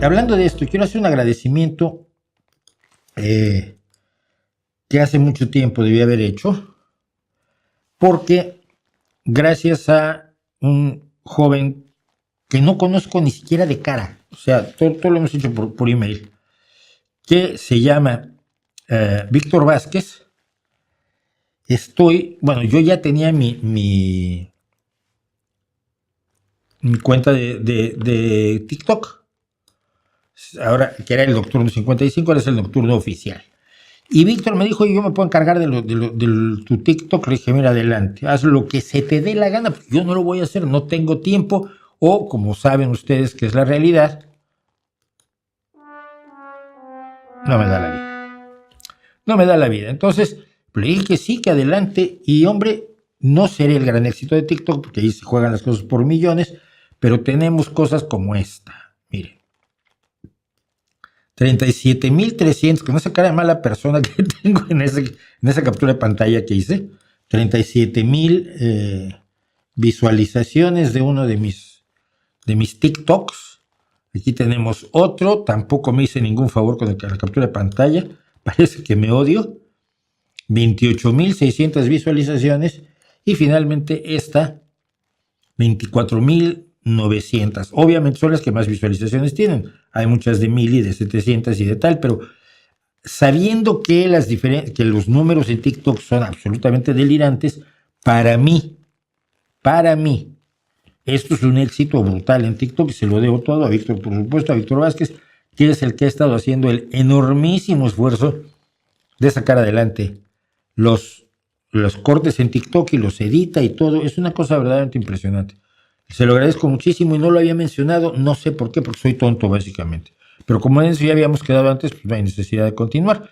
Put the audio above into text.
hablando de esto, quiero hacer un agradecimiento que hace mucho tiempo debí haber hecho, porque gracias a un joven que no conozco ni siquiera de cara, o sea, todo lo hemos hecho por email, que se llama Víctor Vázquez. Yo ya tenía mi cuenta de TikTok, ahora que era el Nocturno 55, ahora es el Nocturno Oficial. Y Víctor me dijo, yo me puedo encargar de tu TikTok. Le dije, mira, adelante, haz lo que se te dé la gana, porque yo no lo voy a hacer, no tengo tiempo, o como saben ustedes que es la realidad, no me da la vida. No me da la vida. Entonces, le dije que sí, que adelante, y hombre, no seré el gran éxito de TikTok, porque ahí se juegan las cosas por millones, pero tenemos cosas como esta, miren. 37,300, con esa cara de mala persona que tengo en esa captura de pantalla que hice, 37,000 visualizaciones de uno de mis TikToks. Aquí tenemos otro, tampoco me hice ningún favor con la captura de pantalla, parece que me odio. 28,600 visualizaciones, y finalmente esta, 24,900. Obviamente son las que más visualizaciones tienen. Hay muchas de 1,000 y de 700 y de tal, pero sabiendo que los números en TikTok son absolutamente delirantes, para mí, esto es un éxito brutal en TikTok, y se lo debo todo a Víctor, por supuesto, a Víctor Vázquez, que es el que ha estado haciendo el enormísimo esfuerzo de sacar adelante los cortes en TikTok, y los edita y todo. Es una cosa verdaderamente impresionante. Se lo agradezco muchísimo, y no lo había mencionado, no sé por qué, porque soy tonto básicamente. Pero como en eso ya habíamos quedado antes, pues no hay necesidad de continuar.